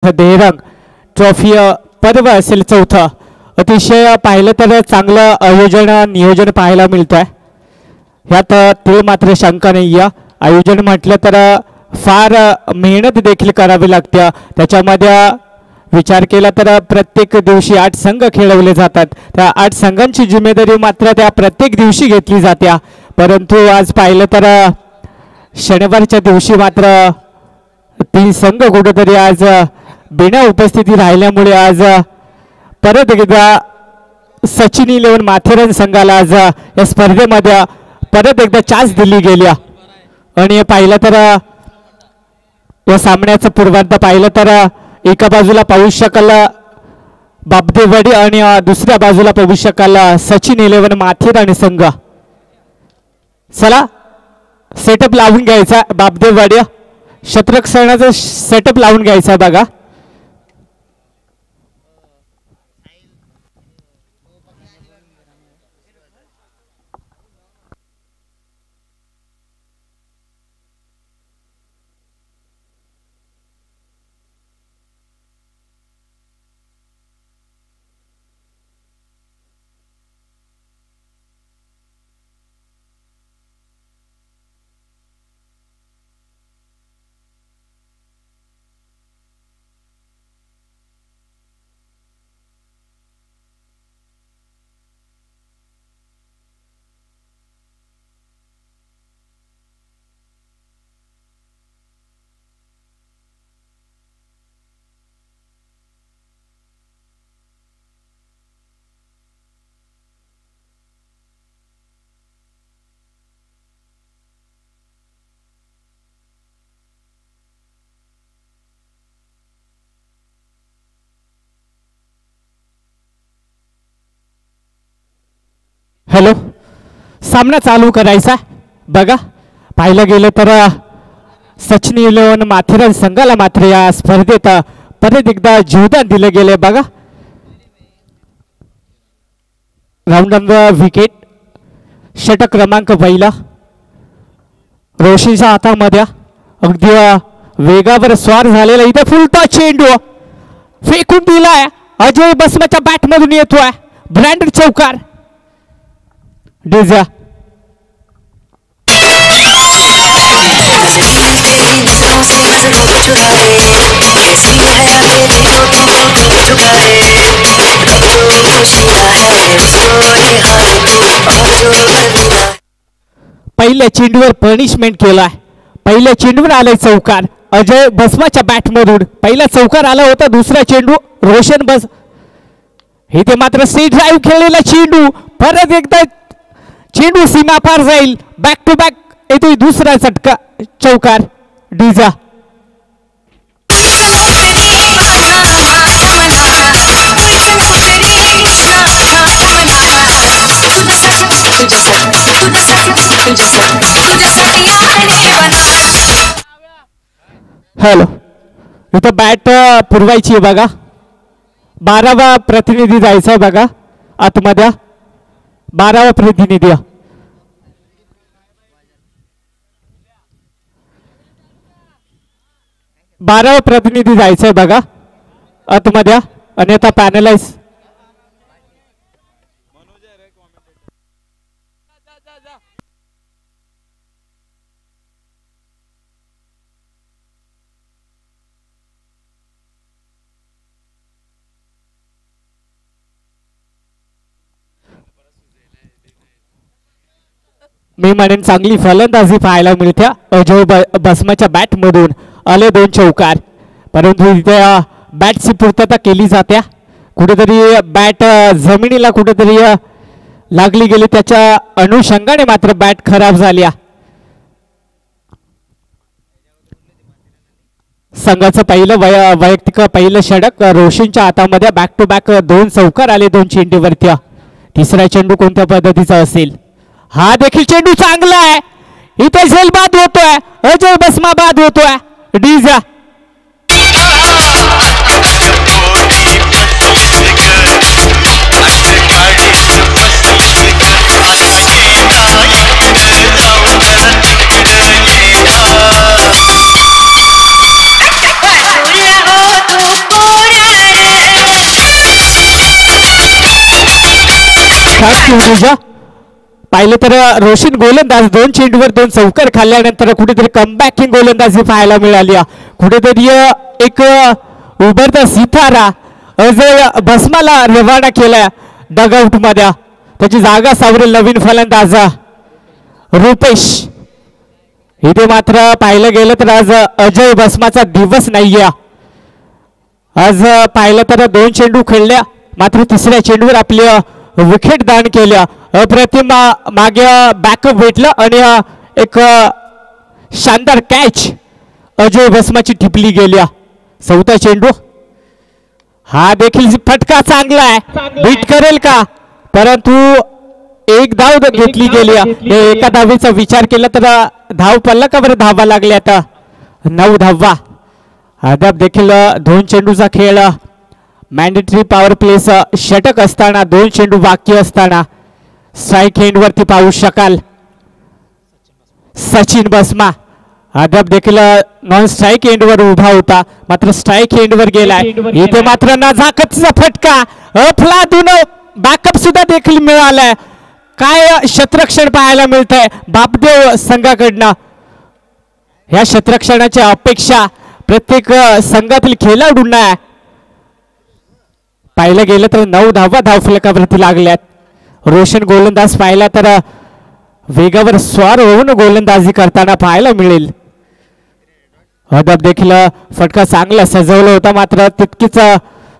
Dehrang trophy पर्व असेल चौथा. अतिशय पाहिलं तर चांगलं आयोजन नियोजन पाहायला मिळतं आहे. ह्यात ते मात्र शंका नाही आहे. आयोजन म्हटलं तर फार मेहनत देखील करावी लागते. त्याच्यामध्ये विचार केला तर प्रत्येक दिवशी 8 संघ खेळवले जातात. त्या 8 संघांची जिम्मेदारी मात्र त्या प्रत्येक दिवशी घेतली जाते. परंतु आज पाहिलं तर शनिवारच्या दिवशी मात्र 3 संघ कुठेतरी आज बिना उपस्थिती राहिल्यामुळे आज परत एकदा सचिन 11 माथेरान संघाला आज या स्पर्धेमध्ये परत एकदा चान्स दिली गेली. आणि पाहिलं तर या सामन्याचं पूर्वार्ध पाहिलं तर एका बाजूला पाहू शकाल बापदेववाडी आणि दुसऱ्या बाजूला पाहू शकाल सचिन 11 माथेरान संघ. चला सेटअप लावून घ्यायचा. बापदेववाडी शतरक्षणाचा सेटअप लावून घ्यायचा बघा. हॅलो, सामना चालू करायचा बघा. पाहिलं गेलं तर सचिन 11 माथेरान संघाला मात्र या स्पर्धेत परत एकदा जीवदान दिलं गेले बघा. Round number wicket. षटक क्रमांक पहिला रोशीच्या हातामध्ये. अगदी वेगावर स्वार झालेला. इथे फुलता चेंडू फेकून दिलाय. अजय बसमाच्या बॅट मधून येतोय. ब्रँडेड चौकार. डिजा पहिल्या चेंडूवर पनिशमेंट केलाय. पहिल्या चेंडूवर आलाय चौकार. अजय बसमाच्या बॅट मधून पहिला चौकार आला होता. दुसरा चेंडू रोशन बस. इथे मात्र सी ड्राईव्ह खेळलेला चेंडू परत एकदा चेंडू सीमा पार जाईल. बॅक टू बॅक येतोय दुसरा चटका चौकार. डिजा हॅलो, इथं बॅट पुरवायची आहे बघा. 12वा प्रतिनिधी जायचा आहे बघा आतमध्ये. 12वा प्रतिनिधी. प्रतिनिधी जायचंय बघा आतमध्ये. आणि आता पॅनलाइज मी म्हणेन चांगली फलंदाजी पाहायला मिळते. अजय बसमाच्या बॅट मधून आले 2 चौकार. परंतु इथे बॅटची पूर्तता केली जाते. कुठेतरी बॅट जमिनीला कुठेतरी लागली गेली. त्याच्या अनुषंगाने मात्र बॅट खराब झाली. संघाचं पहिलं वैयक्तिक पहिलं षटक रोशनच्या हातामध्ये. बॅक टू बॅक 2 चौकार आले 2 चेंडूवरती. तिसरा चेंडू कोणत्या पद्धतीचा असेल. हा देखील चेंडू चांगला आहे. इथे झेल बाद होतोय. अजय बसमा बाद होतोय. डिजा तुझ्या पाहिलं तर रोशन गोलंदाज 2 चेंडूवर 2 चौकार खाल्ल्यानंतर कुठेतरी कमबॅकिंग गोलंदाजी पाहायला मिळाली. कुठेतरी एक उभरता सितारा अजय भस्माला रवाना केला डगआउट मध्ये. त्याची जागा सावरेल नवीन फलंदाज रुपेश. इथे मात्र पाहिलं गेलं तर आज अजय भस्माचा दिवस नाहीये. आज पाहिलं तर 2 चेंडू खेळल्या मात्र तिसऱ्या चेंडूवर आपली विकेट दान केल्या. अप्रतिम मागे बॅकअप भेटलं आणि एक शानदार कॅच अजय भस्माची टिपली गेल्या. चौथा चेंडू हा देखील फटका चांगला आहे, बीट करेल का, परंतु एक धाव घेतली गेली. एका धावेचा विचार केला तर धाव पडला का बरं धावा लागल्या आता 9 धावा. अद्याप देखील 2 चेंडूचा खेळ मॅन्डेटरी पॉवर प्लेचा षटक असताना 2 चेंडू बाकी असताना स्ट्राईक एंडवरती पाहू शकाल सचिन भस्मा अद्याप देखील नॉन स्ट्राईक एंडवर उभा होता मात्र स्ट्राईक एंडवर गेलाय. इथे मात्र नजाकतचा फटका अफलातून बॅकअप सुद्धा देखील मिळालाय. काय क्षेत्ररक्षण पाहायला मिळतंय बापदेव संघाकडनं. या क्षेत्ररक्षणाची अपेक्षा प्रत्येक संघातील खेळाडूंना आहे. पाहिलं गेलं तर 9 धावा धावफलकावरती लागल्यात. रोशन गोलंदाज पाहिला तर वेगावर स्वार होऊन गोलंदाजी करताना पाहायला मिळेल. अद्याप देखील फटका चांगला सजवला होता मात्र तितकीच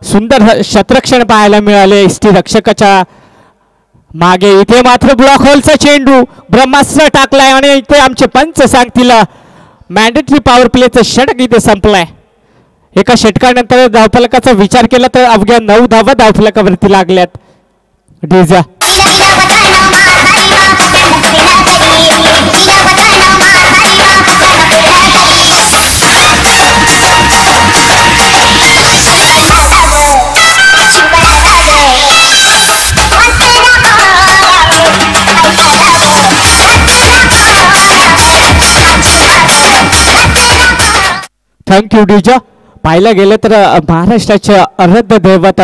सुंदर क्षेत्ररक्षण पाहायला मिळाले एसटी रक्षकाच्या मागे. इथे मात्र ब्लॉक होलचा चेंडू ब्रह्मास्त्र टाकलाय आणि इथे आमचे पंच सांगतील मॅन्डेटरी पॉवर प्लेचं षटक इथे संपलाय. एका षटकानंतर धावफलकाचा विचार केला तर अवघ्या 9 धावा धावफलकावरती लागल्यात. डीजा थँक्यू डीजा. पाहायला गेलं तर महाराष्ट्राच्या आराध्य दैवत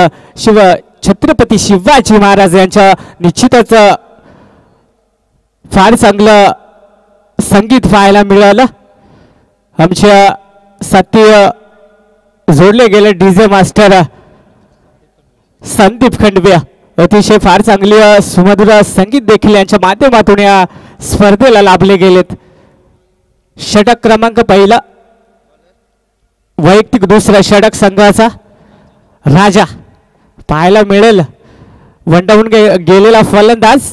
छत्रपती शिवाजी महाराज यांच्या निश्चितच फार चांगलं संगीत पाहायला मिळालं. आमच्या साथी जोडले गेले डीजे मास्टर संदीप खंडवे अतिशय फार चांगली सुमधुर संगीत देखील यांच्या माध्यमातून या स्पर्धेला लाभले गेलेत. षटक क्रमांक पहिला वैयक्तिक दुसरा षटक संघाचा राजा पाहायला मिळेल. वंडावून गेलेला फलंदाज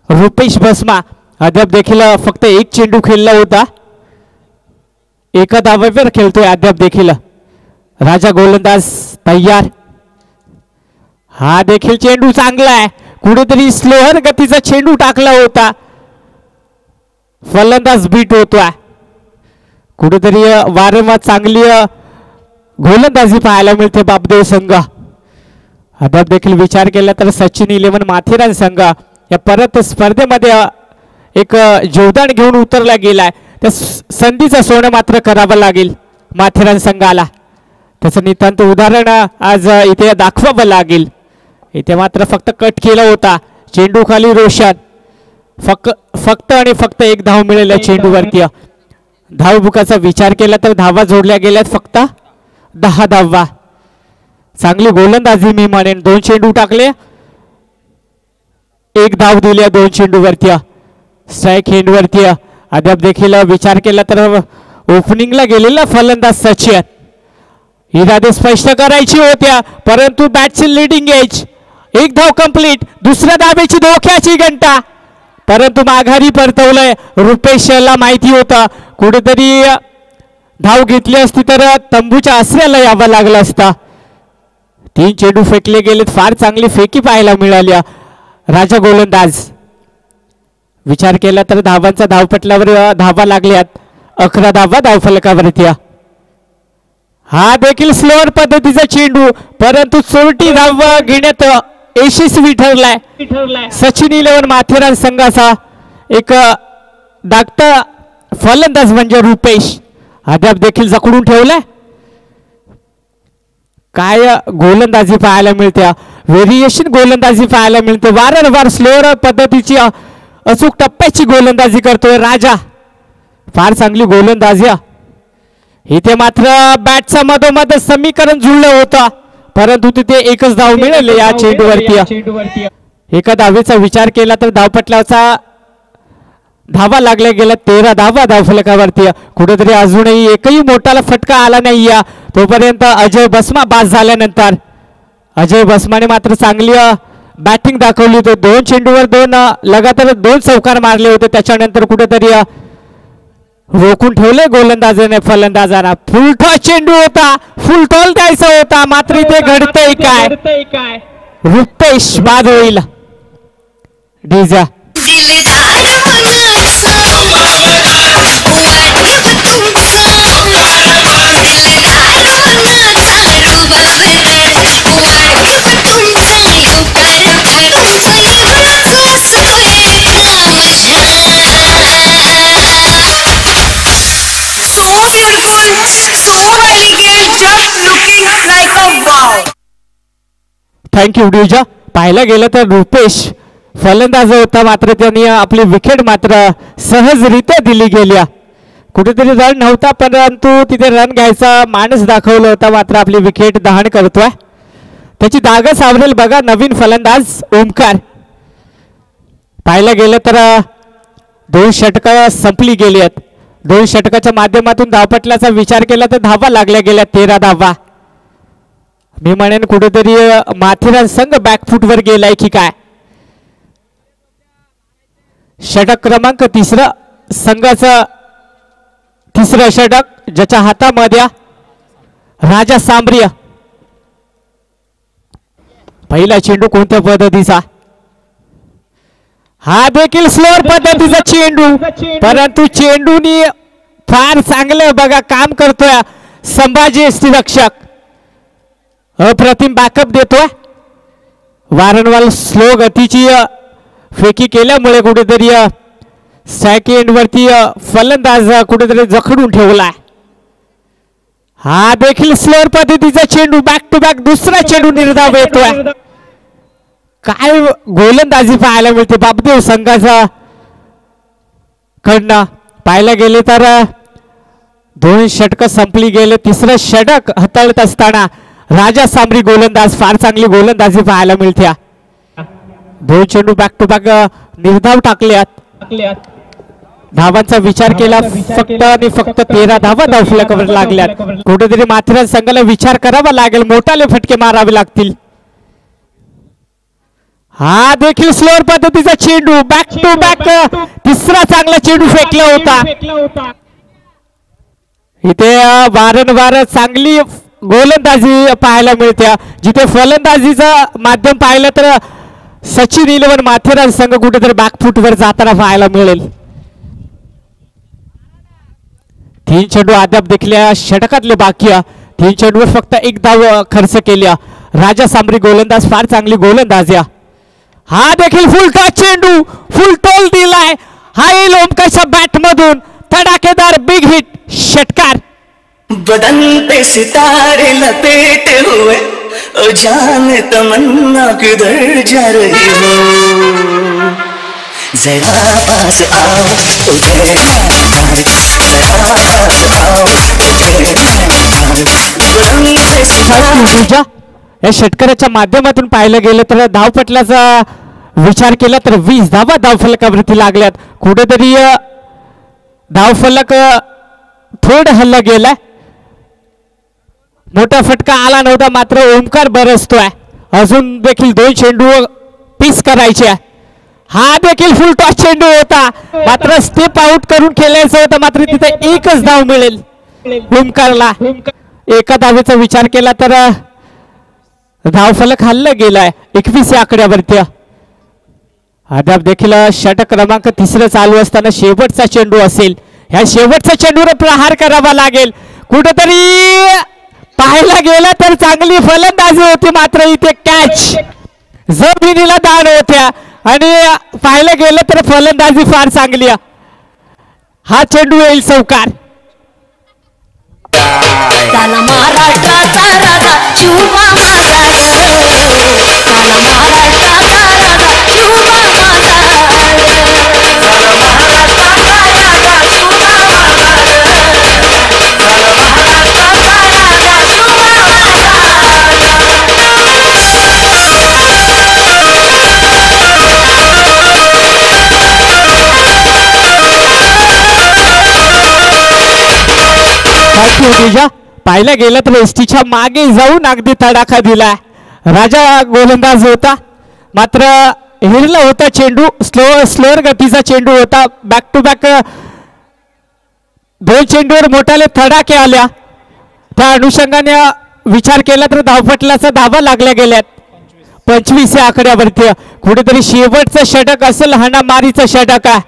रुपेश भस्मा अद्याप देखील फक्त 1 चेंडू खेळला होता. एका धावेवर खेळतोय अद्याप देखील. राजा गोलंदाज तयार. हा देखील चेंडू चांगला आहे. कुठेतरी स्लोअर गतीचा चेंडू टाकला होता. फलंदाज बीट होतोय. कुठेतरी वारंवार चांगली गोलंदाजी पाहायला मिळते बापदेव संघ. अद्याप देखील विचार केला तर सचिन 11 माथेरान संघ या परत स्पर्धेमध्ये एक योगदान घेऊन उतरला गेलाय. त्या संधीचं सोनं मात्र करावं लागेल माथेरान संघाला. त्याचं नितांत उदाहरण आज इथे दाखवावं लागेल. इथे मात्र फक्त कट केला होता चेंडू खाली रोशन. फक्त आणि फक्त 1 धाव मिळेल चेंडूवरती. धावबुकाचा विचार केला तर धावा जोडल्या गेल्यात फक्त 10 धावा. चांगली गोलंदाजी मी म्हणेन. 2 चेंडू टाकले 1 धाव दिल्या 2 चेंडूवरती. स्ट्राईक एंडवरती अद्याप देखील विचार केला तर ओपनिंगला गेलेला फलंदाज सचिन. इरादे स्पष्ट करायची होत्या परंतु बॅटची लिडिंग एज. 1 धाव कंप्लीट. दुसऱ्या धावेची धोक्याची घंटा परंतु माघारी परतवलंय. रुपेशला माहिती होतं कुठेतरी धाव घेतली असती तर तंबूच्या आसऱ्याला यावं लागलं असता. 3 चेंडू फेकले गेलेत. फार चांगली फेकी पाहायला मिळाली. राजा गोलंदाज विचार केला तर धावांचा धावपटलावर धावा लागल्यात. 11 धावा धावफलकावरती. हा देखील स्लोअर पद्धतीचा चेंडू परंतु चोरटी धाव घेण्यात यशस्वी ठरलाय सचिन 11 माथेरान संघाचा. एक धाकटा फलंदाज म्हणजे रुपेश अद्याप देखील जखडून ठेवलाय. काय गोलंदाजी पाहायला मिळते. व्हेरिएशन गोलंदाजी पाहायला मिळते. वारंवार स्लोअर पद्धतीची अचूक टप्प्याची गोलंदाजी करतोय राजा. फार चांगली गोलंदाजी. इथे मात्र बॅटचा मधोमध समीकरण जुळलं होतं, परंतु तिथे एकच धाव मिळाले या चेंडूवरती. एका धावेचा विचार केला तर धावपटलाचा धावा लागल्या गेल्या 13 धावा धावफलकावरती. कुठेतरी अजूनही एकही मोठाला फटका आला नाही. तोपर्यंत अजय बसमा बाद झाल्यानंतर अजय बसमाने मात्र चांगली बॅटिंग दाखवली होती. 2 चेंडूवर 2 लगातार 2 चौकार मारले होते. त्याच्यानंतर कुठेतरी रोखून ठेवले गोलंदाजाने फलंदाजांना. फुलटॉस चेंडू होता, फुल टॉल द्यायचा होता, मात्र इथे घडतंय काय? रुपेश बाद होईल. डीजा थँक्यू डीजा. पाहायला गेलं तर रुपेश फलंदाज होता, मात्र त्यांनी आपली विकेट मात्र सहजरित्या दिली गेल्या. कुठेतरी रन नव्हता, परंतु तिथे रन घ्यायचा माणूस दाखवला होता, मात्र आपली विकेट दहन करतोय. त्याची दाग सावरेल बघा नवीन फलंदाज ओमकार. पाहायला गेलं तर 2 षटकं संपली गेली आहेत. 2 षटकाच्या माध्यमातून धावपटलाचा विचार केला तर धावा लागल्या गेल्या 13 धावा. मी म्हणेन कुठेतरी माथेरान संघ बॅकफुटवर गेलाय की काय. षटक क्रमांक 3 संघाचं 3रं षटक, ज्याच्या हातामध्ये राजा सांबरी. पहिला चेंडू कोणत्या पद्धतीचा? हा देखील स्लोअर पद्धतीचा चेंडू, परंतु चेंडूनी फार चांगलं बघा काम करतोय संभाजी यष्टीरक्षक. अप्रतिम बॅकअप देतोय. वारंवार स्लो गतीची फेकी केल्यामुळे कुठेतरी सेकंड वरती फलंदाज कुठेतरी जखडून ठेवलाय. हा देखील स्लोअर पद्धतीचा चेंडू, बॅक टू बॅक दुसरा चेंडू निर्धाव येतोय. काय गोलंदाजी पाहायला मिळते बापदेव संघाचा कडनं. पाहायला गेले तर 2 षटकं संपली गेले. 3रं षटक हाताळत असताना राजा सांबरी गोलंदाज फार चांगली गोलंदाजी पाहायला मिळते. 2 चेंडू बॅक टू बॅक निर्धाव टाकल्यात. धावांचा विचार केला फक्त आणि फक्त 13 धावा धावफलकावर लागल्यात. कुठेतरी माथेरान संघाला विचार करावा लागेल, मोठाले फटके मारावे लागतील. हा देखील स्लोअर पद्धतीचा चेंडू, बॅक टू बॅक 3रा चांगला चेंडू फेकला होता. इथे वारंवार चांगली गोलंदाजी पाहायला मिळते. जिथे फलंदाजीचं माध्यम पाहिलं तर सचिन 11 माथेरान संघ कुठेतरी बॅकफुटवर जाताना पाहायला मिळेल. 3 चेंडू अद्याप देखील षटकातले बाकी. 3 चेंडूवर फक्त 1 धाव खर्च केल्या. राजा सांबरी गोलंदाज फार चांगली गोलंदाज. हा देखील फुल टॉस चेंडू, फुल टोल दिलाय. हा येईल ओमकारच्या बॅट मधून धडाकेदार बिग हिट षटकार. बदन पे सितारे लपेटे हुए, ओ जान तमन्ना किधर जा रही हो, जरा पास आओ तुझे प्यार, जरा पास आओ तुझे प्यार. या षटकाराच्या माध्यमातून पाहिलं गेलं तर धावपटलाचा विचार केला तर 20 धावा धावफलकावरती लागल्यात. कुठेतरी धावफलक थोडं हल्ला गेलाय. मोठा फटका आला नव्हता, मात्र ओमकार बरसतोय. अजून देखील 2 चेंडू पीस करायचे. हा देखील फुल टॉस चेंडू होता, मात्र स्टेप आउट करून खेळायचं होतं, मात्र तिथे एकच धाव मिळेल ओमकारला. एका धावेचा विचार केला तर धावफलक हल्ला गेलाय 21 या आकड्यावरती. अद्याप देखील षटक क्रमांक 3 चालू असताना शेवटचा चेंडू असेल. ह्या शेवटच्या चेंडूवर प्रहार करावा लागेल. कुठेतरी पाहायला गेला तर चांगली फलंदाजी होती, मात्र इथे कॅच जमिनीला दान होत्या. आणि पाहायला गेलं तर फलंदाजी फार चांगली. हा चेंडू येईल चौकार. महाराष्ट्राचा राजा शिवबा माझा गुरुजा पाहायला गेलं तर एसटीच्या मागे जाऊन अगदी तडाखा दिलाय. राजा गोलंदाज होता मात्र हिरला होता चेंडू. स्लोअर गतीचा चेंडू होता. बॅक टू बॅक दोन चेंडूवर मोठाले तडाखे आल्या. त्या अनुषंगाने विचार केला तर धावपटलाचा धावा लागल्या गेल्यात. 25 या आकड्यावरती कुठेतरी शेवटचं षटक असेल. हाणामारीचं षटक आहे.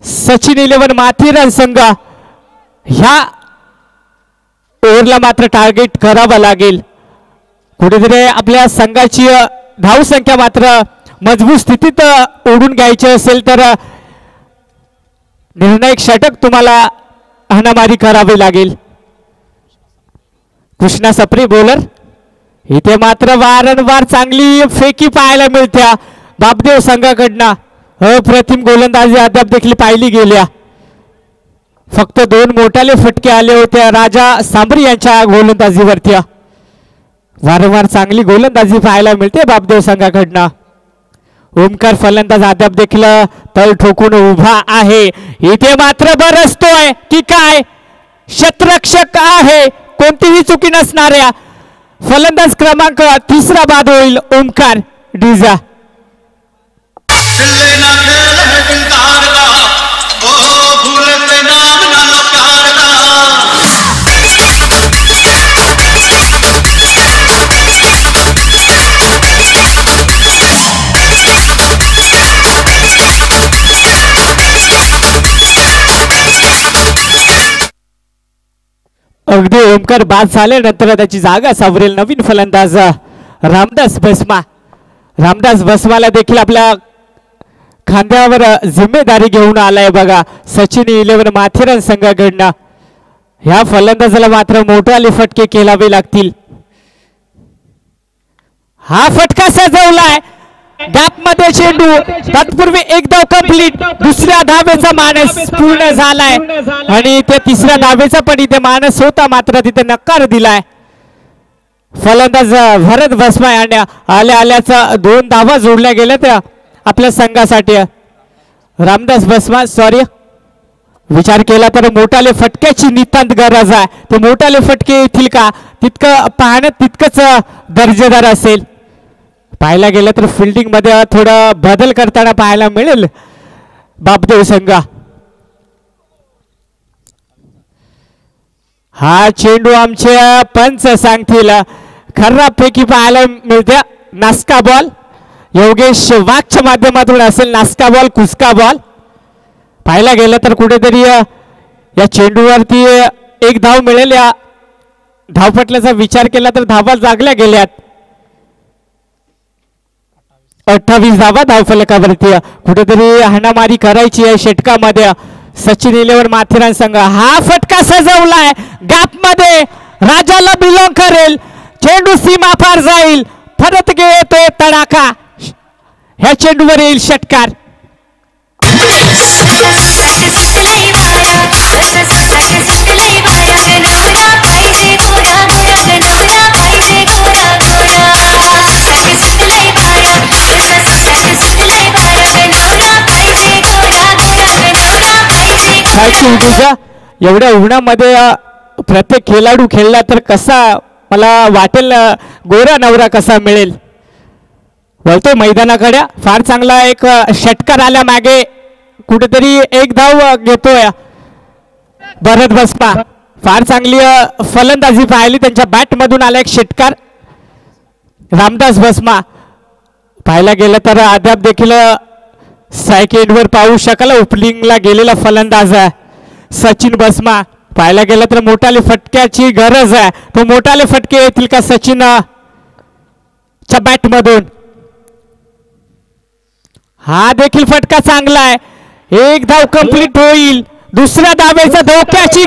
सचिन 11 माथेरान संघ ह्या ओव्हरला मात्र टार्गेट करावं लागेल. कुठेतरी आपल्या संघाची धावसंख्या मात्र मजबूत स्थितीत ओढून घ्यायची असेल तर निर्णायक षटक तुम्हाला हाणामारी करावी लागेल. कृष्णा सप्रे बॉलर. इथे मात्र वारंवार चांगली फेकी पाहायला मिळत्या बापदेव संघाकडनं. अप्रतिम गोलंदाजी अद्याप देखील पाहिली गेल्या. फक्त 2 मोठाले फटके आले होते राजा सांबरी यांच्या गोलंदाजीवरती. वारंवार चांगली गोलंदाजी पाहायला मिळते बापदेव संघाकडनं. ओमकार फलंदाज अद्याप देखील तळ ठोकून उभा आहे. इथे मात्र बरसतोय की काय क्षेत्ररक्षक आहे. कोणतीही चुकी नसणाऱ्या फलंदाज क्रमांक 3 बाद होईल ओमकार डिजा. अगदी ओमकार बाद झाल्यानंतर त्याची जागा सावरेल नवीन फलंदाज रामदास भस्मा. रामदास भस्माला देखील आपल्या खांद्यावर जिम्मेदारी घेऊन आलाय बघा सचिन 11 माथेरान संघाकडनं. ह्या फलंदाजाला मात्र मोठाले फटके खेळावे लागतील. हा फटका सजवलाय गॅप मध्ये चेंडू. तत्पूर्वी एक धाव कंप्लीट. दुसऱ्या धावेचा मानस पूर्ण झालाय आणि त्या तिसऱ्या धावेचा पण इथे मानस होता मात्र तिथे नकार दिलाय. फलंदाज भरत भस्मा यांनी आल्या आल्याचा 2 धावा जोडल्या गेल्या त्या आपल्या संघासाठी. रामदास भस्मा सॉरी विचार केला तर मोठाले फटक्याची नितांत गरज आहे. ते मोठाले फटके येतील का तितकं पाहण्यात तितकंच दर्जेदार असेल. पाहायला गेलं तर फिल्डिंग मध्ये थोडा बदल करताना पाहायला मिळेल बापदेव संघ. हा चेंडू आमचे पंच सांगतील खराबपैकी पाहायला मिळते. नासका बॉल योगेश वाघच्या माध्यमातून असेल. नासका बॉल कुसका बॉल. पाहायला गेलं तर कुठेतरी या चेंडूवरती 1 धाव मिळेल. या धावपटल्याचा विचार केला तर धावा जागल्या गेल्यात. 28 धावा धावफलकावरती. कुठेतरी हाणामारी करायची आहे षटकामध्ये सचिन 11 माथेरान संघ. हा फटका सजवलाय गॅप मध्ये राजाला बिलॉंग करेल. चेंडू सीमा पार जाईल. परत येतोय तडाखा. ह्या चेंडूवर येईल षटकार. एवढ्या उन्हामध्ये प्रत्येक खेळाडू खेळला तर कसा मला वाटेल गोरा नवरा कसा मिळेल. वळतोय मैदानाकडे. फार चांगला एक षटकार आल्या मागे कुठेतरी 1 धाव घेतोय भरत भस्मा. फार चांगली फलंदाजी पाहिली त्यांच्या बॅट मधून आला एक षटकार. रामदास भस्मा पाहायला गेलं तर अद्याप देखील सायकेडवर पाहू शकाल ओपनिंगला गेलेला फलंदाज आहे सचिन भस्मा. पाहायला गेलं तर मोठाले फटक्याची गरज आहे. तो मोठाले फटके येतील का सचिन च्या बॅट मधून. हा देखील फटका चांगला आहे. 1 धाव कंप्लीट होईल. दुसऱ्या धावेचा धोक्याची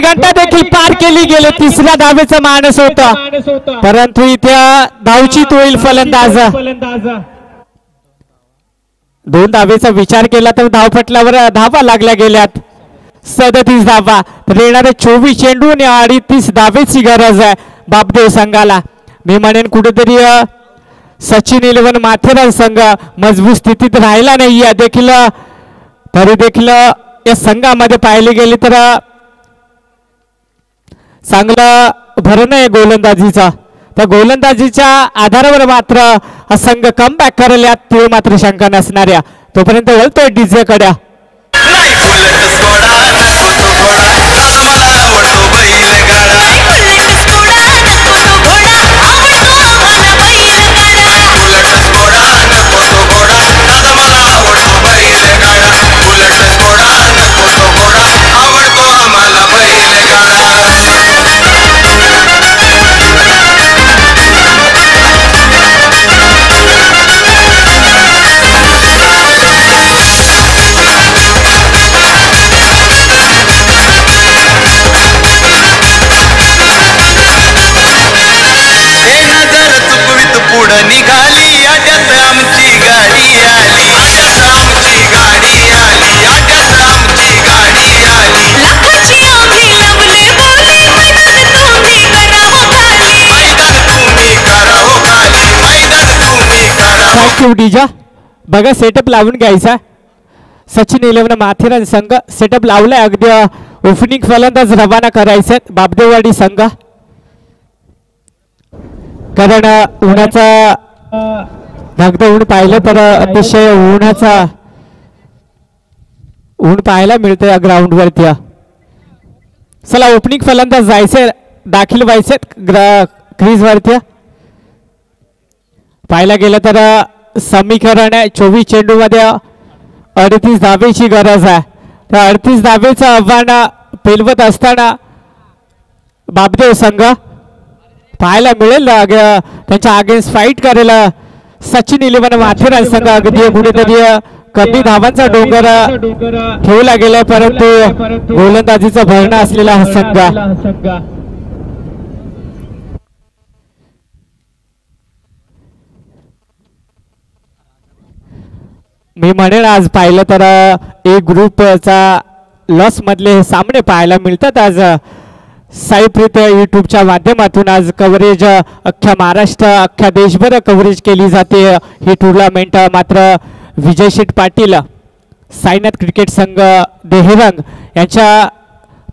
घंटा देखील पार केली गेली. तिसऱ्या धावेचा मानस होता परंतु इथे धावचीत होईल फलंदाज. 2 धावेचा विचार केला तर धावपटल्यावर धावा लागल्या गेल्यात. 37 धावा तर येणारे 24 चेंडू आणि 38 धावेची गरज आहे बापदेव संघाला. मी म्हणेन कुठेतरी सचिन 11 माथेरान संघ मजबूत स्थितीत राहिला नाही देखील. तरी देखील या संघामध्ये पाहिली गेली तर चांगला भरण आहे गोलंदाजीचा. त्या गोलंदाजीच्या आधारावर मात्र हा संघ कमबॅक करेल यात ते मात्र शंका नसणाऱ्या. तोपर्यंत वळतोय डीजे कड्या. निघाली आट्यात आमची गाडी आली, आट्यात आमची गाडी आली, आट्यात आमची गाडी आली. लाखाची आम्ही लवले बोली, मैदान तुम्ही करावं खाली, मैदान तुम्ही करावं खाली, मैदान तुम्ही करावं. थँक्यू डीजा. बघा सेटअप लावून घ्यायचा. सचिन 11 माथेरान संघ सेटअप लावलाय. अगदी ओपनिंग फलंदाज रवाना करायचे बाबदेवाडी संघ. कारण उन्हाचा धगधग ऊन पाहिलं तर अतिशय ऊन पाहायला मिळतं या ग्राउंडवरती. चला ओपनिंग फलंदाज जायचे, दाखल व्हायचे क्रीजवरती. पाहायला गेलं तर समीकरण आहे 24 चेंडूमध्ये 38 धावेची गरज आहे. त्या 38 धावेचं आव्हान पेलवत असताना बाबदेव संघ पाहायला मिळेल. त्यांच्या अगेन्स्ट फाईट करेल सचिन 11 माथेरान संघ. अगदी कुठेतरी कमी धावांचा डोंगर ठेवला गेलाय, परंतु गोलंदाजीचा भरणा असलेला हा संघ. मी म्हणेन आज पाहिलं तर एक ग्रुपचा लॉस मधले हे सामने पाहायला मिळतात. आज साईप्रीत यूट्यूबच्या माध्यमातून आज कव्हरेज अख्ख्या महाराष्ट्र अख्ख्या देशभर कव्हरेज केली जाते ही टुर्नामेंट. मात्र विजय शेठ पाटील साईनाथ क्रिकेट संघ देहरंग यांच्या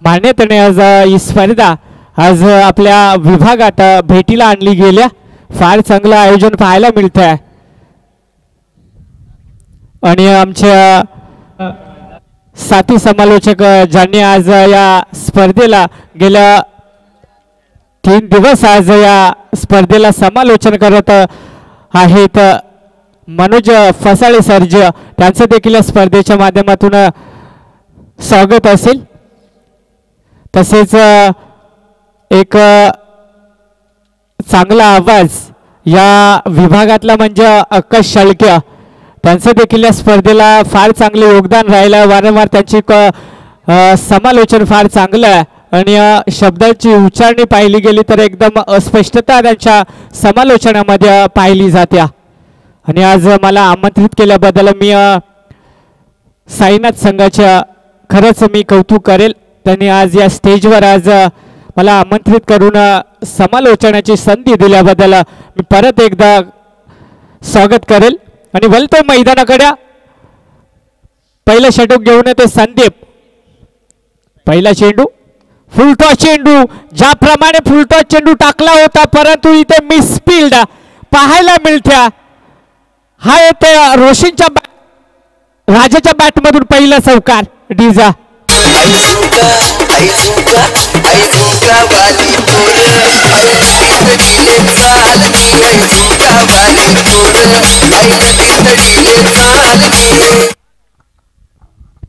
मान्यतेने आज ही स्पर्धा आज आपल्या विभागात भेटीला आणली गेल्या. फार चांगलं आयोजन पाहायला मिळत आहे. आणि आमच्या साथी समालोचक ज्यांनी आज या स्पर्धेला गेल्या 3 दिवस आज या स्पर्धेला समालोचन करत आहेत मनोज फसाळे सरज, त्यांचं देखील या स्पर्धेच्या माध्यमातून स्वागत असेल. तसेच एक चांगला आवाज या विभागातला म्हणजे आकाश शाळके, त्यांचं देखील या स्पर्धेला फार चांगले योगदान राहिलं. वारंवार त्यांची समालोचन फार चांगलं आहे आणि शब्दांची उच्चारणी पाहिली गेली तर एकदम अस्पष्टता त्यांच्या समालोचनामध्ये पाहिली जाते. आणि आज मला आमंत्रित केल्याबद्दल मी साईनाथ संघाच्या खरंच मी कौतुक करेल. त्यांनी आज या स्टेजवर आज मला आमंत्रित करून समालोचनाची संधी दिल्याबद्दल मी परत एकदा स्वागत करेल. आणि वलतो मैदानाकडे पहिला षटक घेऊन येतो संदीप. पहिला चेंडू फुलटॉस चेंडू, ज्याप्रमाणे फुलटॉस चेंडू टाकला होता परंतु इथे मिसफिल्ड पाहायला मिळत्या. हा येते रोशनच्या राजाच्या बॅटमधून पहिला चौकार डीजा.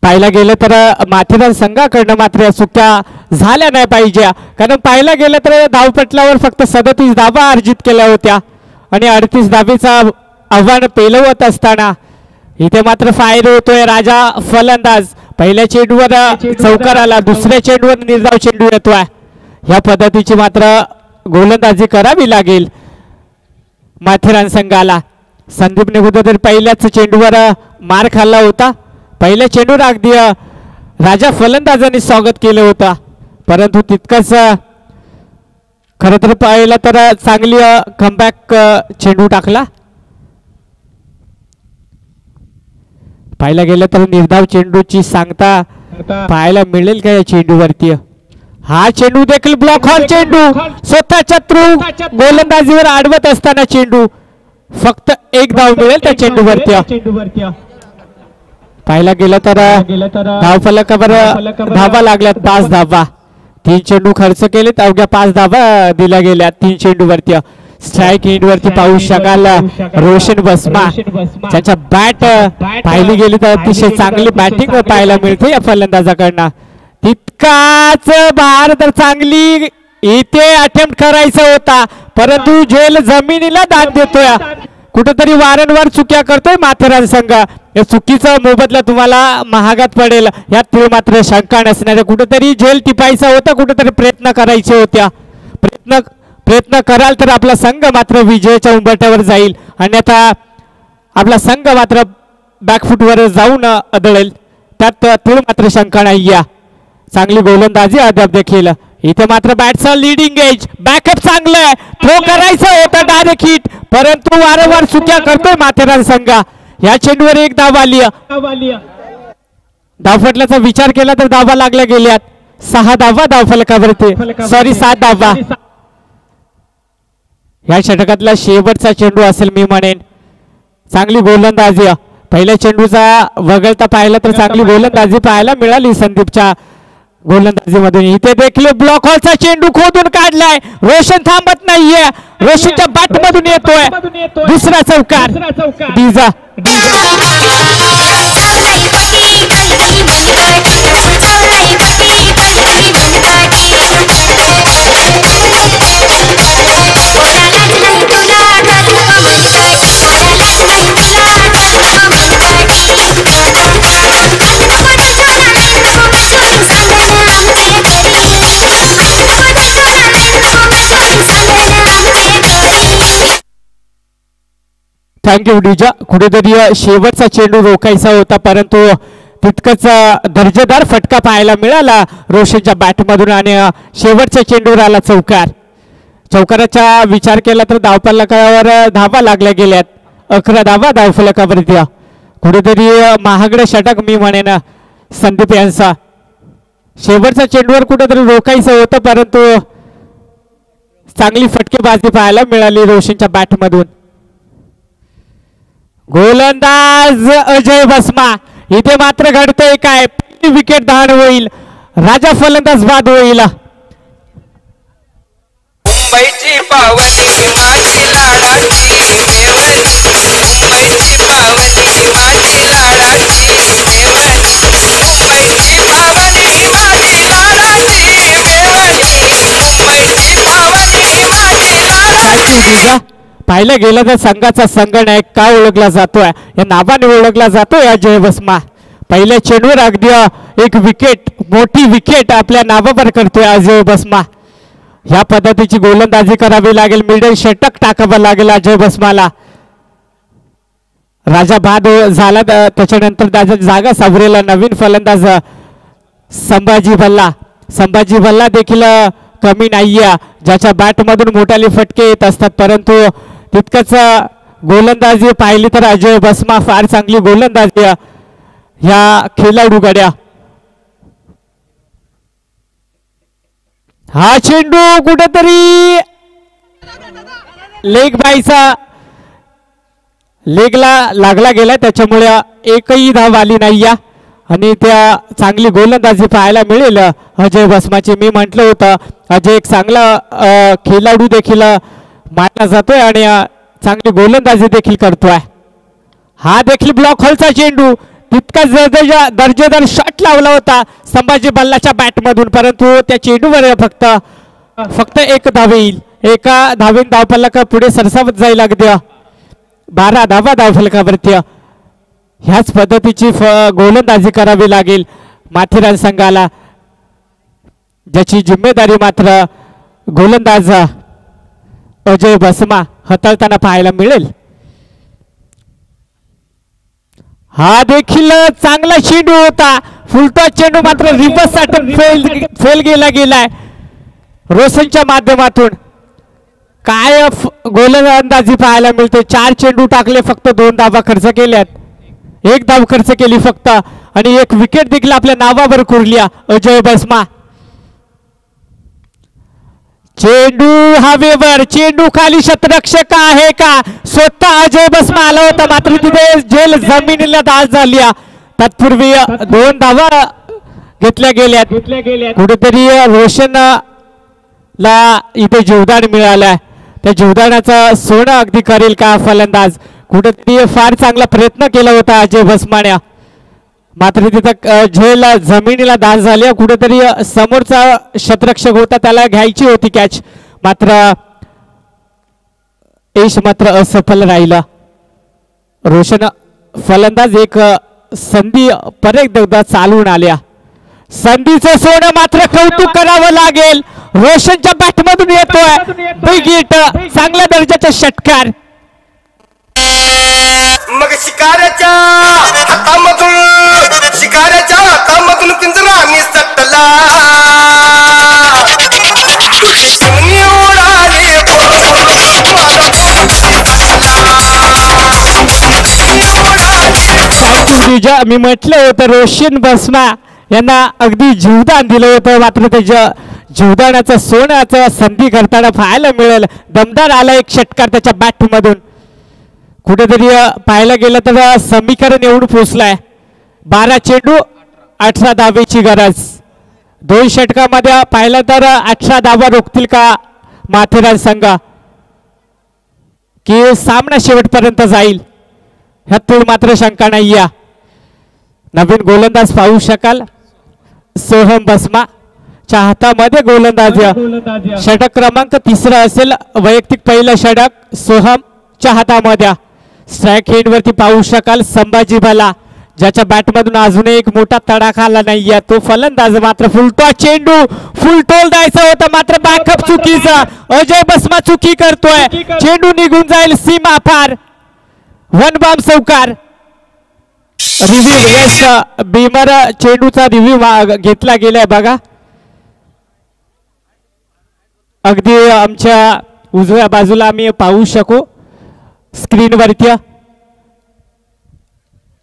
पाहायला गेलं तर माथेरान संघाकडनं मात्र चुक्या झाल्या नाही पाहिजे. कारण पाहायला गेलं तर धावपटलावर फक्त 37 धावा अर्जित केल्या होत्या आणि 38 धावेचा आव्हान पेलवत असताना इथे मात्र फायर होतोय राजा फलंदाज. पहिल्या चेंडूवर चौकार आला, दुसऱ्या चेंडूवर निर्धाव चेंडू येतोय. ह्या पद्धतीची मात्र गोलंदाजी करावी लागेल माथेरान संघाला. संदीपने कुठेतरी पहिल्याच चेंडूवर मार खाल्ला होता. पहिल्या चेंडूवर अगदी राजा फलंदाजांनी स्वागत केलं होतं, परंतु तितकंच खरं तर पाहिलं तर चांगली कमबॅक चेंडू टाकला. पाहायला गेलं तर निर्धाव चेंडूची सांगता पाहायला मिळेल का या चेंडूवरती. हा चेंडू देखील ब्लॉक हॉल चेंडू स्वतःच्या थ्रू गोलंदाजीवर आडवत असताना चेंडू फक्त एक धाव मिळेल त्या चेंडूवरती. पाहायला गेलं तर धावफलकावर धावा लागल्यात 5 धावा. 3 चेंडू खर्च केलेत, अवघ्या 5 धावा दिल्या गेल्या 3 चेंडूवरती. स्ट्राईक एंड वरती पाहू शकाल रोशन बसमा त्याच्या बॅट पाहिली गेली तर अतिशय चांगली बॅटिंग पाहायला मिळते या फलंदाजाकडनं. तितकाच भार तर चांगली इथे अटेम्प्ट करायचा होता परंतु झेल जमिनीला दाद देतोय. कुठेतरी वारंवार चुक्या करतोय माथेरान संघ. या चुकीचा मोबदला तुम्हाला महागात पडेल यात मात्र शंका नसणारे. कुठेतरी झेल टिपायचा होता, कुठेतरी प्रयत्न करायचे होत्या. प्रयत्न कराल तर आपला संघ मात्र विजयाच्या उंबरठ्यावर जाईल, अन्यथा आपला संघ मात्र बॅकफुटवर जाऊन आदळेल त्यात थोडी मात्र शंका नाही. चांगली गोलंदाजी अद्याप देखील इथे मात्र बॅटचा लीडिंग एज बॅकअप चांगलं आहे. थ्रो करायचं होतं डायरेक्ट हिट परंतु वारंवार चुक्या करतोय माथेरान संघ. या चेंडूवर एक धाव आली. धावफटल्याचा विचार केला तर धावा लागल्या गेल्यात. 6 धावा धावफलकावरती 7 धावा. या षटकातला शेवटचा चेंडू असेल मी म्हणेन. चांगली गोलंदाजी पहिल्या चेंडूचा वगळता पाहिला तर चांगली गोलंदाजी पाहायला मिळाली संदीपच्या गोलंदाजीमधून. इथे देखील ब्लॉक हॉलचा चेंडू खोदून काढलाय. रोशन थांबत नाहीये, रोशनच्या बॅट मधून येतोय दुसरा चौकार. डीजा थँक्यू डीजा. कुठेतरी शेवटचा चेंडू रोखायचा होता परंतु तितकंच दर्जेदार फटका पाहायला मिळाला रोशनच्या बॅटमधून आणि शेवटच्या चेंडूवर आला चौकार. चौकाराचा विचार केला तर धावफलकावर धावा लागल्या गेल्यात. 11 धावा धावफलकावरती. कुठेतरी महागडे षटक मी म्हणेन संदीप यांचा. शेवटच्या चेंडूवर कुठेतरी रोखायचं होतं परंतु चांगली फटकेबाजी पाहायला मिळाली रोशनच्या बॅटमधून. गोलंदाज अजय बसमा. इथे मात्र घडतंय काय, विकेट दान होईल, राजा फलंदाज बाद होईल. मुंबईची पावनी माझी लाडाची मेवणी, मुंबईची पावनी माझी लाडाची मेवणी, मुंबईची पावनी माझी लाडाची मेवणी, मुंबईची पावनी माझी लाडाची. पाहिलं गेलं तर संघाचा संघनायक का ओळखला जातोय, या नावाने ओळखला जातोय अजय बसमा. पहिल्या चेंडूवर अगदी एक विकेट, मोठी विकेट आपल्या नावावर करतोय अजय बसमा. या पद्धतीची गोलंदाजी करावी लागेल, मिडल षटक टाकावं लागेल अजय बसमाला. राजा बाद झाला त्याच्यानंतर त्याच्या जागा सावरेला नवीन फलंदाज संभाजी भल्ला. संभाजी भल्ला देखील कमी नाहीये, ज्याच्या बॅटमधून मोठाले फटके येत असतात परंतु तितकंच गोलंदाजी पाहिली तर अजय बसमा फार चांगली गोलंदाजी ह्या खेळाडू गड्या. हा चेंडू कुठेतरी लेग बाईचा लेगला लागला गेला त्याच्यामुळे एकही धाव आली नाही आणि त्या चांगली गोलंदाजी पाहायला मिळेल अजय बसमाची. मी म्हटलं होतं अजय एक चांगला खेळाडू देखील मानला जातोय आणि चांगली गोलंदाजी देखील करतोय. हा देखील ब्लॉक होलचा चेंडू, तितकाच दर्जेदार शॉट लावला होता संभाजी भल्लाच्या बॅटमधून परंतु त्या चेंडूवर फक्त एक धाव येईल. एका धावेन धावफलक पुढे सरसावत जाईल अगदी 12 धावा धावफलकावरती. ह्याच पद्धतीची गोलंदाजी करावी लागेल माथेरान संघाला, ज्याची जिम्मेदारी मात्र गोलंदाज अजय बसमा हाताळताना पाहायला मिळेल. हा देखील चांगला चेंडू होता, फुलटॉस चेंडू मात्र रिव्हर्स अटॅक फेल गेलाय रोशनच्या माध्यमातून. काय गोलंदाजी पाहायला मिळते. 4 चेंडू टाकले, फक्त 2 धावा खर्च केल्यात, 1 धाव खर्च केली फक्त आणि 1 विकेट देखील आपल्या नावावर कोरली अजय बसमा. चेंडू हवेवर, चेंडू खाली, शतरक्षक आहे का? स्वतः अजय बसमा आला होता मात्र तिथे झेल जमिनीला दास झाली. तत्पूर्वी 2 धावा घेतल्या गेल्यात. कुठेतरी रोशन ला इथे जीवदान मिळालंय. त्या जीवदानाचं सोनं अगदी करेल का फलंदाज? कुठेतरी फार चांगला प्रयत्न केला होता अजय बसमाने मात्र तिथं झेल जमिनीला दास झाली. कुठेतरी समोरचा शतरक्षक होता त्याला घ्यायची होती कॅच मात्र यश मात्र असफल राहिला. रोशन फलंदाज एक संधी परत एकदा चालून आल्या. संधीचं सोनं मात्र कौतुक करावं लागेल. रोशनच्या बॅटमधून येतोय बिग हिट, चांगल्या दर्जाचा षटकार. मग शिकाऱ्याच्या हातामधून पिंजरा निसटला. चिमणी उडाली मी म्हटलं होतं रोशन बसमा यांना अगदी जीवदान दिलं होतं मात्र त्याच्या जीवदानाचं सोन्याचं संधी करताना पाहायला मिळेल. दमदार आला एक षटकार त्याच्या बॅटमधून. कुठेतरी पाहायला गेलं तर समीकरण एवढं पोचलाय. 12 चेंडू 18 धावेची गरज. 2 षटकामध्ये पाहिलं तर 18 धावा रोखतील का माथेरान संघ की सामना शेवटपर्यंत जाईल ह्यात मात्र शंका नाही. नवीन गोलंदाज पाहू शकाल सोहम बसमा च्या हातामध्ये गोलंदाज. षटक क्रमांक 3 असेल. वैयक्तिक पहिलं षटक सोहम च्या हातामध्ये. स्ट्राईक एंड वरती पाहू शकाल संभाजी भाला ज्याच्या बॅटमधून अजूनही एक मोठा तडाखा आला नाहीये. तो फलंदाज मात्र फुलटॉस चेंडू फुलटोल द्यायचा होता मात्र बॅकअप चुकीचा. अजय बसमा चुकी करतोय. चेंडू निघून जाईल सीमा पार. 1 बॉम्ब चौकार. रिव्ह्यू यस बीमर चेंडूचा रिव्ह्यू घेतला गेलाय बघा. अगदी आमच्या उजव्या बाजूला आम्ही पाहू शकू स्क्रीनवरती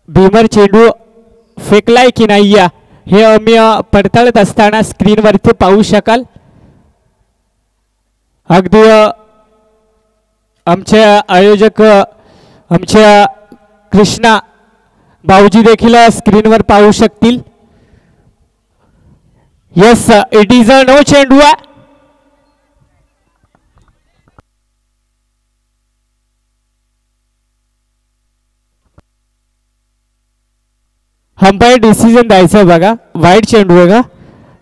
भीमर चेंडू फेकलाय की नाही हे आम्ही पडताळत असताना स्क्रीनवरती पाहू शकाल. अगदी आमचे आयोजक आमच्या कृष्णा भाऊजी देखील स्क्रीनवर पाहू शकतील. Yes it is a no चेंडू. अंपायर डिसिजन द्यायचं बघा. वाईट चेंडू आहे का?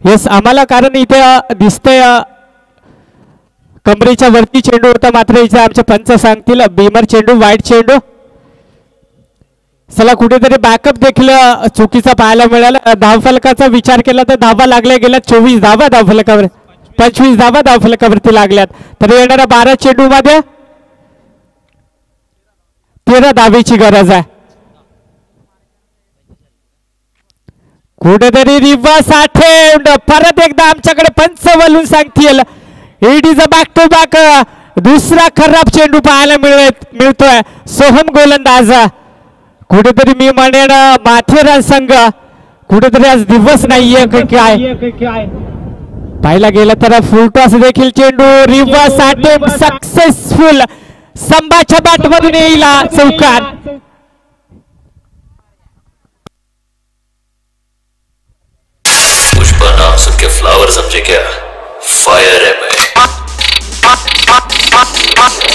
येस आम्हाला कारण इथे दिसतंय कमरेच्या वरती चेंडू होता मात्र इथे आमचे पंच सांगतील बीमर चेंडू वाईट चेंडू. चला कुठेतरी बॅकअप देखील चुकीचा पाहायला मिळाला. धावफलकाचा विचार केला तर धावा लागल्या गेल्या 24 धावा धावफलकावर 25 धावा धावफलकावरती लागल्यात. तर येणाऱ्या 12 चेंडू मध्ये 13 धावेची गरज आहे. कुठेतरी रिव्हर्स अटेम्प्ट परत एकदा आमच्याकडे पंच वळून सांगतील it is a back to back. दुसरा खराब चेंडू पाहायला मिळतोय. सोहम गोलंदाज. कुठेतरी मी म्हणेन माथेरान संघ कुठेतरी आज दिवस नाहीये काय पाहायला गेलं तर फुलटॉस देखील चेंडू रिव्हर्स अटेम्प्ट सक्सेसफुल. संभाच्या बॅट मधून येईल चौकार. पुष्पा नाम सुन के फ्लावर समझे क्या? फायर है मैं.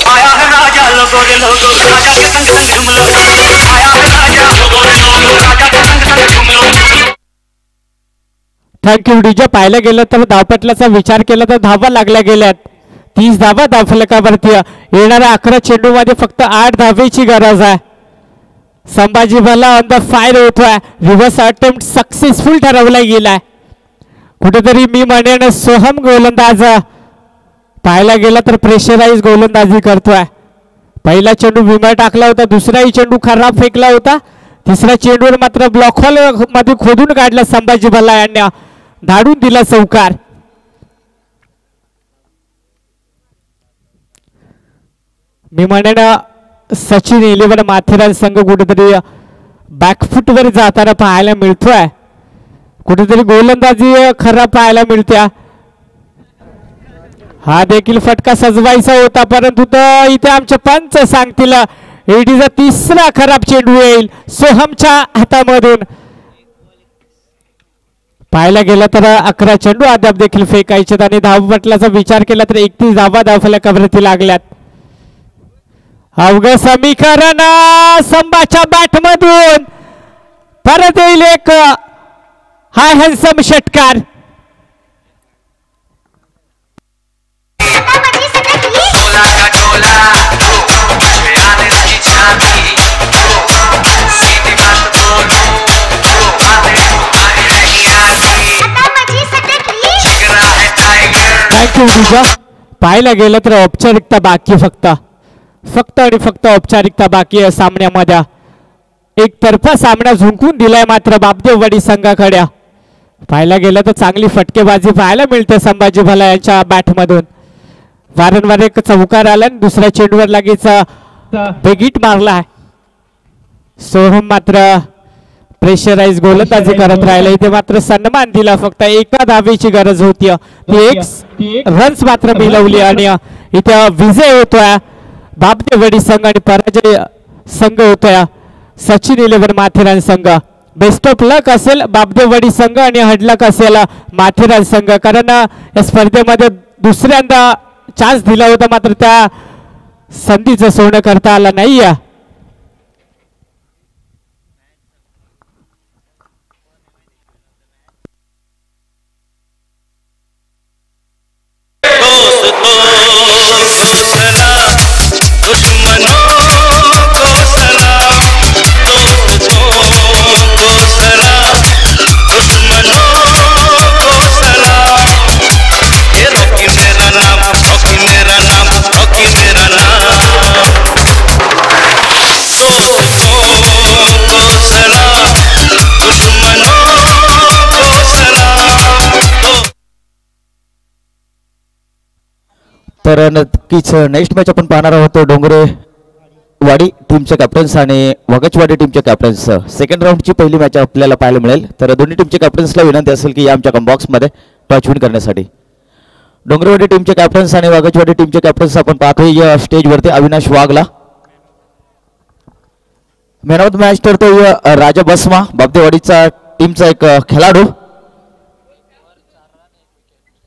आया है राजा लोगों रे लोगों राजा के संग संग झूम लो. आया है राजा लोगों रे लोगों राजा के संग संग झूम लो. Thank you DJ. पाहायला गेलं तर धावपटलाचा विचार केला तर धावा लागल्या गेल्यात. 30 धावा धावफलकावरती. येणाऱ्या 11 चेंडू मध्ये फक्त 8 धावेची गरज आहे. संभाजी भाला ऑन द फायर होतोय. रिव्हर्स अटेम्प्ट सक्सेसफुल ठरवला गेलाय. कुठेतरी मी म्हणेन सोहम गोलंदाज पाहायला गेला तर प्रेशराईज गोलंदाजी करतोय. पहिला चेंडू विमा टाकला होता. दुसराही चेंडू खराब फेकला होता. तिसऱ्या चेंडूवर मात्र ब्लॉक हॉल मध्ये खोदून काढला संभाजी भाला यांनी. धाडून दिला चौकार. मी म्हणेन सचिन 11 माथेरान संघ कुठेतरी बॅकफुट वर जाताना पाहायला मिळतोय. कुठेतरी गोलंदाजी खराब पाहायला मिळत्या. हा देखील फटका सजवायचा होता, परंतु इथे आमचे पंच सांगतील इडीचा तिसरा खराब चेंडू येईल सोहमच्या हातामधून. पाहायला गेलं तर 11 चेंडू अद्याप देखील फेकायचे आणि धावपटलाचा विचार केला तर 31 धावा धावफलकावरती लागल्यात. अवघड समीकरण संभाच्या बॅटमधून परत येईल एक हा हॅन्सम षटकार. थँक्यू विजा. पाहायला गेलं तर औपचारिकता बाकी फक्त आणि फक्त औपचारिकता बाकी आहे सामन्यामध्ये. एकतर्फा सामना झुंकून दिलाय मात्र बापदेववाडी संघाकडे. पाहायला गेलं तर चांगली फटकेबाजी पाहायला मिळते संभाजी भला यांच्या बॅटमधून. वारंवार एक चौकार आला आणि दुसऱ्या चेंडूवर लगेच बेगीट मारला. सोहम मात्र प्रेशराईज गोलंदाजी करत राहिला. इथे मात्र सन्मान दिला. फक्त एका धावेची गरज होती, ती एक रन्स मात्र मिळवली आणि इथे विजय होतोय बापदेववाडी संघ आणि पराजय संघ होतोय सचिन 11 माथेरान संघ. बेस्ट ऑफ लक असेल बापदेववाडी संघ आणि हडलक असेल माथेरान संघ, कारण या स्पर्धेमध्ये दुसऱ्यांदा चान्स दिला होता मात्र त्या संधीचं सोनं करता आला नाही. तर नक्कीच नेक्स्ट मॅच आपण पाहणार आहोत डोंगरेवाडी टीमचे कॅप्टन्स आणि वागचवाडी टीमचे कॅप्टन्स. सेकंड राऊंडची पहिली मॅच आपल्याला पाहायला मिळेल. तर दोन्ही टीमचे कॅप्टन्सला विनंती असेल की या आमच्या कॉम्बॉक्समध्ये टच विन करण्यासाठी. डोंगरेवाडी टीमचे कॅप्टन्स आणि वागचवाडी टीमचे कॅप्टन्स आपण पाहतोय या स्टेजवरती अविनाश वाघला. मॅन ऑफ द मॅच ठरतोय राजा बसमा बापदेवाडीचा टीमचा एक खेळाडू.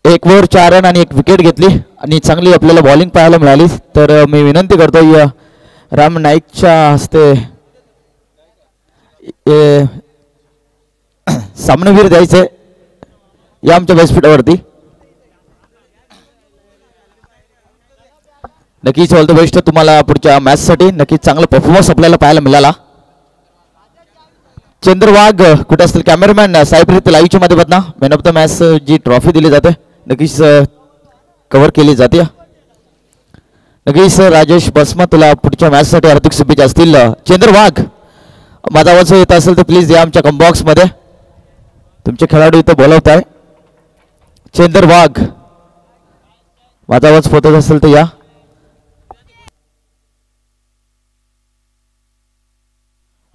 1 ओव्हर 4 रन आणि 1 विकेट घेतली आणि चांगली आपल्याला बॉलिंग पाहायला मिळाली. तर मी विनंती करतोय राम नाईकच्या हस्ते सामनावीर द्यायचे या आमच्या व्यासपीठावरती. नक्कीच ऑल द बेस्ट तुम्हाला पुढच्या मॅचसाठी. नक्कीच चांगला परफॉर्मन्स आपल्याला पाहायला मिळाला. चंद्र वाघ कुठे असतील कॅमेरामॅन साहेब लाईव्हच्या माध्यमातून मॅन ऑफ द मॅच जी ट्रॉफी दिली जाते नक्कीच कव्हर केली जाते. नक्कीच राजेश बसमा तुला पुढच्या मॅचसाठी हार्दिक शुभेच्छा असतील. चंद्र वाघ माझा आवाज येत असेल तर प्लीज या आमच्या कॉम्बॉक्समध्ये. तुमचे खेळाडू इथं बोलवत आहे. चंद्र वाघ माझा आवाज पोहोचत असेल तर या.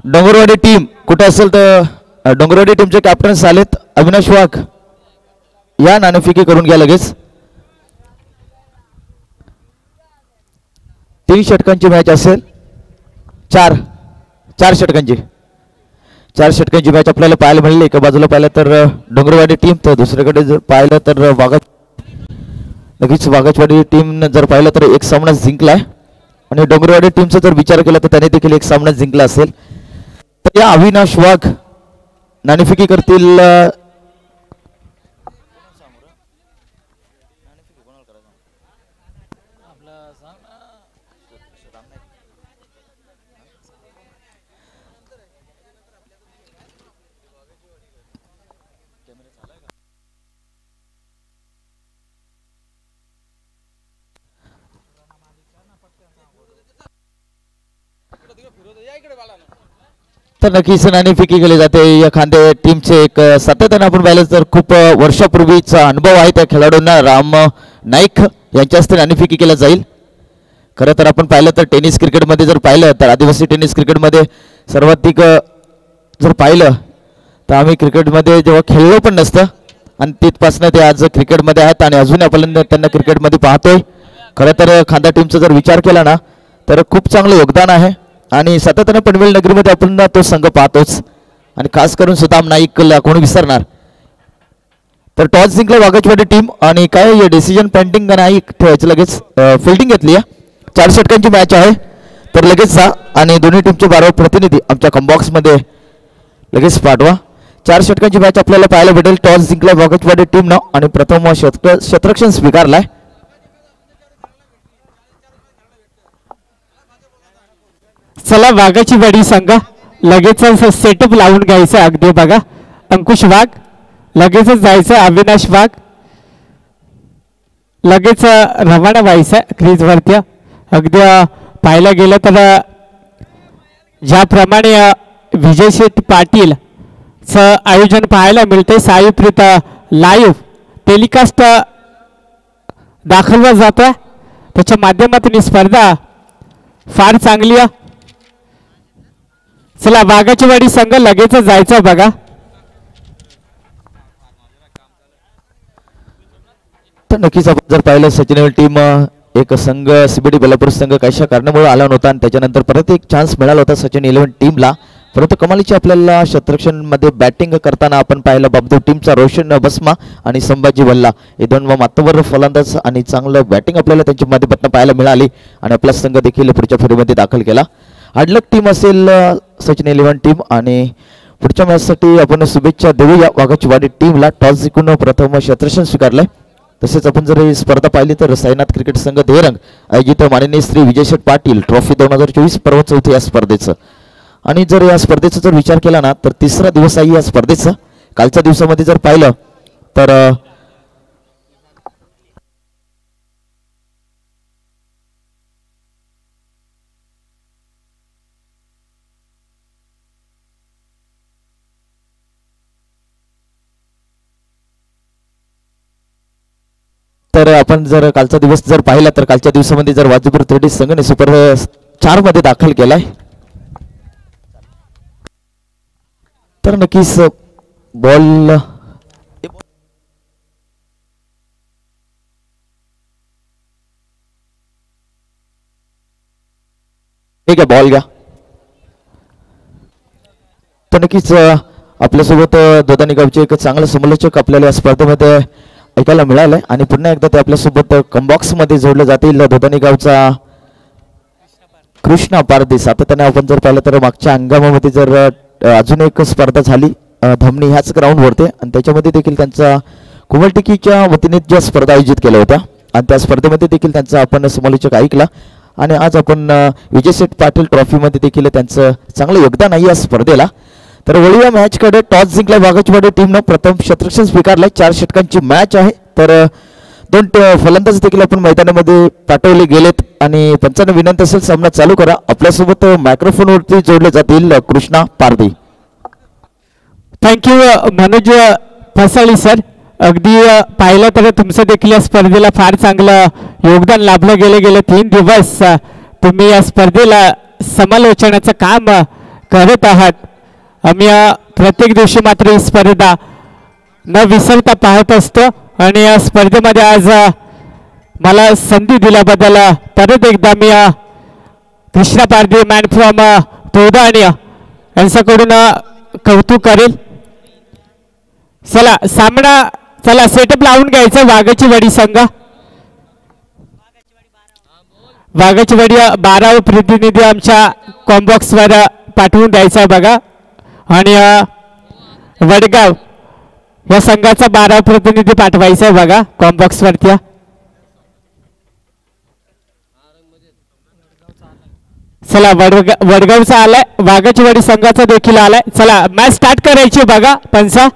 डोंगरवाडी टीम कुठे असेल तर डोंगरवाडी टीमचे कॅप्टन्स आलेत. अविनाश वाघ या नाणेफेकी करून घ्या लगेच. 3 षटकांची मॅच असेल. 4 षटकांची मॅच आपल्याला पाहायला मिळाली. एका बाजूला पाहिलं तर डोंगरवाडी टीम तर दुसरीकडे जर पाहिलं तर नक्कीच वागचवाडी टीम जर पाहिलं तर एक सामना जिंकलाय आणि डोंगरवाडी टीमचा जर विचार केला तर त्याने देखील एक सामना जिंकला असेल. तर या अविनाश वाघ नाणेफेकी करतील. तर नक्कीच नाणेफेकी केली जाते. या खांदे टीमचे एक सातत्याने आपण पाहिलं तर खूप वर्षापूर्वीचा अनुभव आहे त्या खेळाडूंना. राम नाईक यांच्या हस्ते नाणेफेकी केल्या जाईल. खरं तर आपण पाहिलं तर टेनिस क्रिकेटमध्ये जर पाहिलं तर आदिवासी टेनिस क्रिकेटमध्ये सर्वाधिक जर पाहिलं तर आम्ही क्रिकेटमध्ये जेव्हा खेळलो पण नसतं आणि तिथपासून ते आज क्रिकेटमध्ये आहेत आणि अजून आपण त्यांना क्रिकेटमध्ये पाहतोय. खरं तर खांदा टीमचा जर विचार केला ना तर खूप चांगलं योगदान आहे आणि सातत्याने पनवेल नगरीमध्ये आपण तो संघ पाहतोच आणि खास करून सुदाम नाईकला कोणी विसरणार. तर टॉस जिंकला वाघाचवाडी टीम आणि काय डिसिजन पेंटिंग नाही ठेवायचं, लगेच फिल्डिंग घेतली आहे. 4 षटकांची मॅच आहे. तर लगेच जा आणि दोन्ही टीमचे 12 प्रतिनिधी आमच्या कॉम्बॉक्समध्ये लगेच पाठवा. 4 षटकांची मॅच आपल्याला पाहायला भेटेल. टॉस जिंकला वाघाचवाडी टीमनं आणि प्रथम शतरक्षण स्वीकारलाय. चला वाघाची वाडी संघ लगेच सेटअप लावून घ्यायचं. अगदी बघा अंकुश वाघ लगेचच जायचं. अविनाश वाघ लगेच रवाना व्हायचं क्रीजवरती. अगदी पाहायला गेलं तर ज्याप्रमाणे विजय शेठ पाटील आयोजन पाहायला मिळते साईप्रीत लाईव्ह टेलिकास्ट दाखवला जातोय त्याच्या माध्यमातून ही स्पर्धा फार चांगली आहे. चला वाघाची वाडी संघ लगेच जायचं बघा. तर नक्कीच आपण जर पाहिलं सचिन टीम एक संघ सीबीडी बेलापूर संघ कशा कारणामुळे आला नव्हता आणि त्याच्यानंतर परत एक चान्स मिळाला होता सचिन 11 टीमला. परंतु कमालीची आपल्याला शतरक्षणमध्ये बॅटिंग करताना आपण पाहिलं बाबदू टीमचा रोशन बस्मा आणि संभाजी वल्ला हे 2 मातबर फलंदाज आणि चांगलं बॅटिंग आपल्याला त्यांच्या माध्यमातून पाहायला मिळाली आणि आपला संघ देखील पुढच्या फेरीमध्ये दाखल केला. हार्डलक टीम असेल सचिन 11 टीम आणि पुढच्या मॅचसाठी आपण शुभेच्छा देऊया वाघाची वाडी टीमला. टॉस जिंकून प्रथम शतरक्षण स्वीकारलंय. तसेच आपण जर ही स्पर्धा पाहिली तर साईनाथ क्रिकेट संघ देहरंग आयोजित माननीय श्री विजय शेठ पाटील ट्रॉफी 2024 पर्व 4 या स्पर्धेचं आणि जर या स्पर्धेचा जर विचार केला ना तर 3रा दिवस आहे या स्पर्धेचा. कालच्या दिवसामध्ये जर पाहिलं तर आपण जर कालचा दिवस जर पाहिला तर कालच्या दिवसामध्ये जर वाजूपूर थेडी संघाने सुपर 4 मध्ये दाखल केलाय. तर नक्कीच बॉल ठीक आहे बॉल घ्या. तर नक्कीच आपल्यासोबत दोदानी गावचे एक चांगलं समालोचक आपल्याला या स्पर्धेमध्ये ऐकायला मिळालंय आणि पुन्हा एकदा ते आपल्यासोबत कॉम्बॉक्स मध्ये जोडले जातील. दोदानी गावचा कृष्णा पारदी. सातत्याने आपण जर पाहिलं तर मागच्या हंगामामध्ये जर अजून एक स्पर्धा झाली धमनी ह्याच ग्राउंडवरती आणि त्याच्यामध्ये देखील त्यांचा कुमलटिकीच्या वतीने ज्या स्पर्धा आयोजित केल्या होत्या आणि त्या स्पर्धेमध्ये देखील त्यांचा आपण समालोचक ऐकला आणि आज आपण विजय शेठ पाटील ट्रॉफीमध्ये देखील त्यांचं चांगलं योगदान आहे या स्पर्धेला. तर वळूया मॅचकडे. टॉस जिंकला वाघाचवाडी टीमनं प्रथम शतरक्षण स्वीकारलंय. 4 षटकांची मॅच आहे. तर 2 फलंदाज देखील आपण मैदानामध्ये पाठवले गेलेत आणि पंचांना विनंती असेल सामना चालू करा. आपल्यासोबत मायक्रोफोनवरती जोडले जातील कृष्णा पारदी. Thank you Manoj Phasali sir. अगदी पाहिलं तर तुमचं देखील या स्पर्धेला फार चांगलं योगदान लाभलं गेले 3 दिवस तुम्ही या स्पर्धेला समालोचनाचं काम करत आहात. आम्ही प्रत्येक दिवशी मात्र ही स्पर्धा न विसरता पाहत असतो आणि या स्पर्धेमध्ये आज मला संधी दिल्याबद्दल परत एकदा मी कृष्णा पारदी मॅन फ्रॉम तोदाणी यांच्याकडून कौतुक करेल. चला सामना चला सेटअप लावून घ्यायचं. वाघाची वाडी संघ वाघाची वाडी 12 प्रतिनिधी आमच्या कॉम्बॉक्सवर पाठवून द्यायचा बघा आणि वडगाव या संघाचा 12 प्रतिनिधी पाठवायचा बघा कॉम्बॉक्सवरती. चला वडगावचा आलाय. वाघाची वाडी संघाचा देखील आलाय. चला मॅच स्टार्ट करायची बघा पंचा.